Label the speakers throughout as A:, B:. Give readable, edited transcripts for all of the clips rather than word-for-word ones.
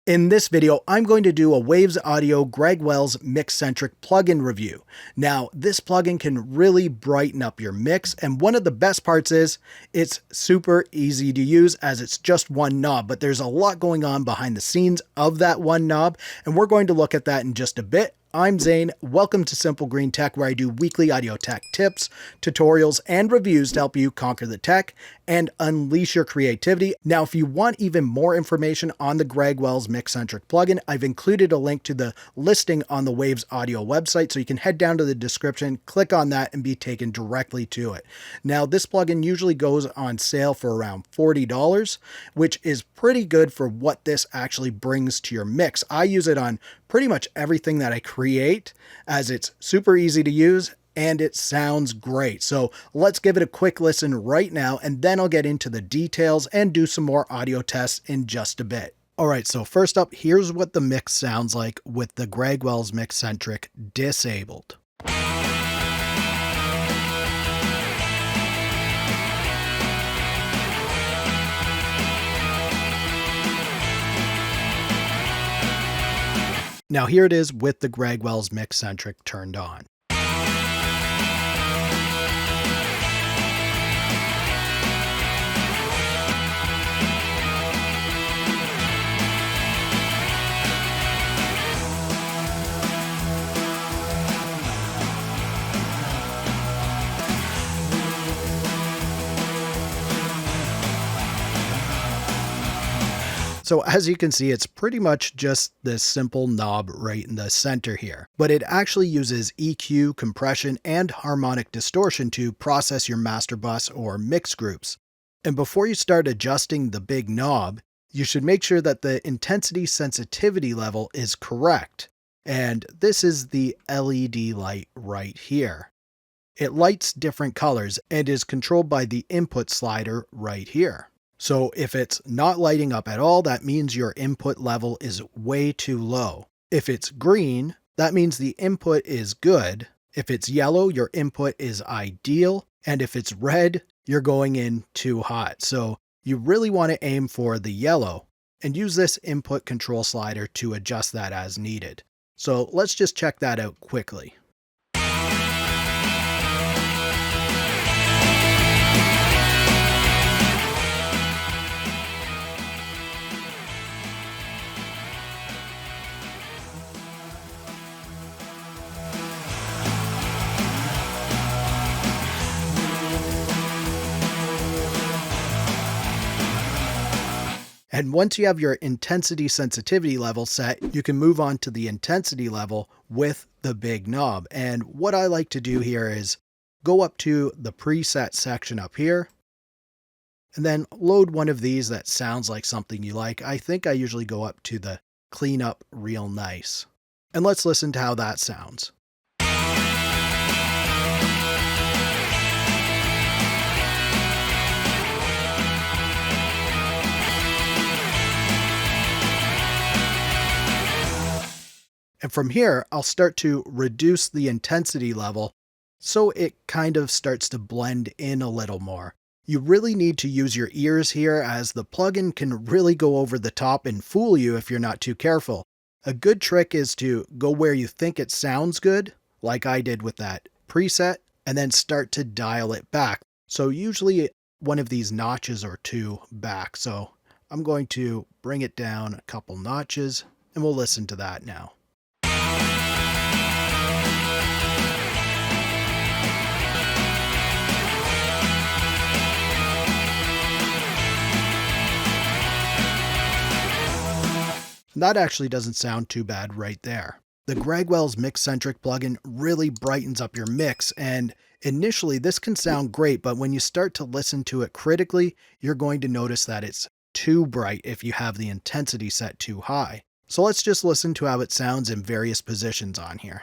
A: In this video, I'm going to do a Waves Audio Greg Wells Mixcentric plugin review. Now, this plugin can really brighten up your mix, and one of the best parts is it's super easy to use as it's just one knob, but there's a lot going on behind the scenes of that one knob, and we're going to look at that in just a bit. I'm Zane. Welcome to Simple Green Tech, where I do weekly audio tech tips, tutorials, and reviews to help you conquer the tech and unleash your creativity. Now, if you want even more information on the Greg Wells Mixcentric plugin, I've included a link to the listing on the Waves Audio website, so you can head down to the description, click on that, and be taken directly to it. Now, this plugin usually goes on sale for around $40, which is pretty good for what this actually brings to your mix. I use it on pretty much everything that I create, as it's super easy to use and it sounds great. So let's give it a quick listen right now, and then I'll get into the details and do some more audio tests in just a bit. All right, so first up, here's what the mix sounds like with the Greg Wells Mixcentric disabled. Now here it is with the Greg Wells Mixcentric turned on. So as you can see, it's pretty much just this simple knob right in the center here, but it actually uses EQ, compression, and harmonic distortion to process your master bus or mix groups. And before you start adjusting the big knob, you should make sure that the intensity sensitivity level is correct. And this is the LED light right here. It lights different colors and is controlled by the input slider right here. So if it's not lighting up at all, that means your input level is way too low. If it's green, that means the input is good. If it's yellow, your input is ideal. And if it's red, you're going in too hot. So you really want to aim for the yellow and use this input control slider to adjust that as needed. So let's just check that out quickly. And once you have your intensity sensitivity level set, you can move on to the intensity level with the big knob. And what I like to do here is go up to the preset section up here, and then load one of these that sounds like something you like. I think I usually go up to the clean up real nice. And let's listen to how that sounds. And from here, I'll start to reduce the intensity level so it kind of starts to blend in a little more. You really need to use your ears here, as the plugin can really go over the top and fool you if you're not too careful. A good trick is to go where you think it sounds good, like I did with that preset, and then start to dial it back. So usually one of these notches or two back. So I'm going to bring it down a couple notches, and we'll listen to that now. That actually doesn't sound too bad right there. The Greg Wells Mixcentric plugin really brightens up your mix, and initially this can sound great, but when you start to listen to it critically, you're going to notice that it's too bright if you have the intensity set too high. So let's just listen to how it sounds in various positions on here.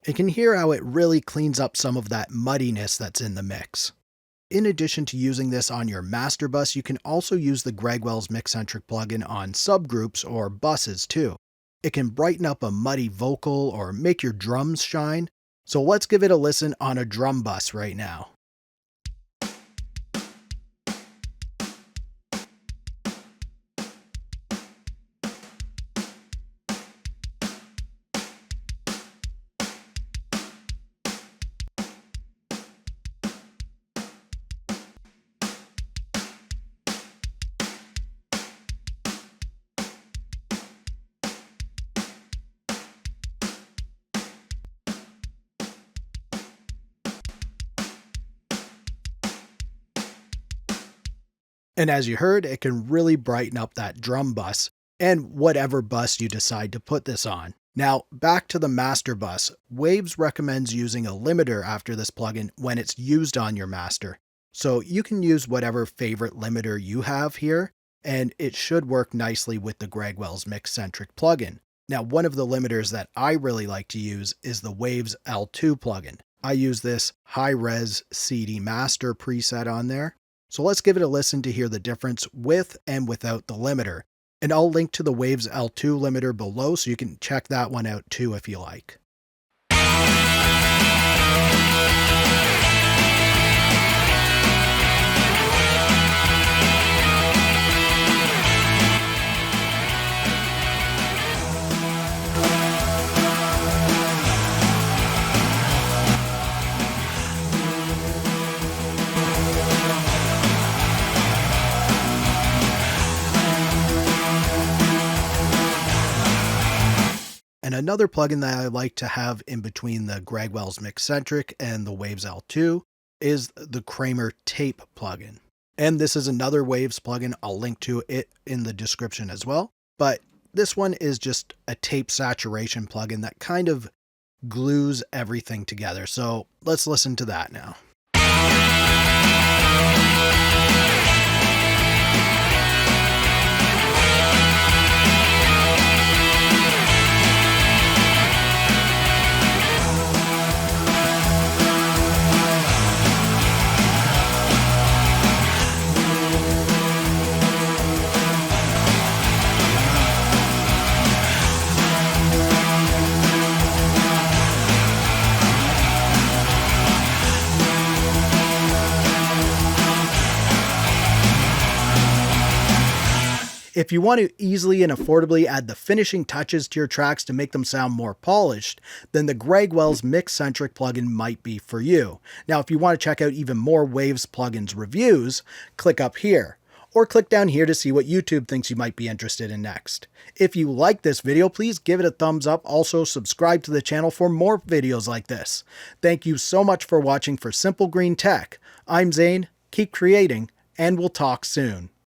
A: You can hear how it really cleans up some of that muddiness that's in the mix. In addition to using this on your master bus, you can also use the Gregwell's Mixcentric plugin on subgroups or buses too. It can brighten up a muddy vocal or make your drums shine. So let's give it a listen on a drum bus right now. And as you heard, it can really brighten up that drum bus and whatever bus you decide to put this on. Now, back to the master bus. Waves recommends using a limiter after this plugin when it's used on your master. So you can use whatever favorite limiter you have here, and it should work nicely with the Gregwell's Mixcentric plugin. Now, one of the limiters that I really like to use is the Waves L2 plugin. I use this high-res CD master preset on there. So let's give it a listen to hear the difference with and without the limiter. And I'll link to the Waves L2 limiter below so you can check that one out too if you like. And another plugin that I like to have in between the Gregwell's Mixcentric and the Waves L2 is the Kramer Tape plugin. And this is another Waves plugin. I'll link to it in the description as well. But this one is just a tape saturation plugin that kind of glues everything together. So let's listen to that now. If you want to easily and affordably add the finishing touches to your tracks to make them sound more polished, then the Gregwell's Mixcentric plugin might be for you. Now, if you want to check out even more Waves plugins reviews, click up here, or click down here to see what YouTube thinks you might be interested in next. If you like this video, please give it a thumbs up. Also, subscribe to the channel for more videos like this. Thank you so much for watching for Simple Green Tech. I'm Zane, keep creating, and we'll talk soon.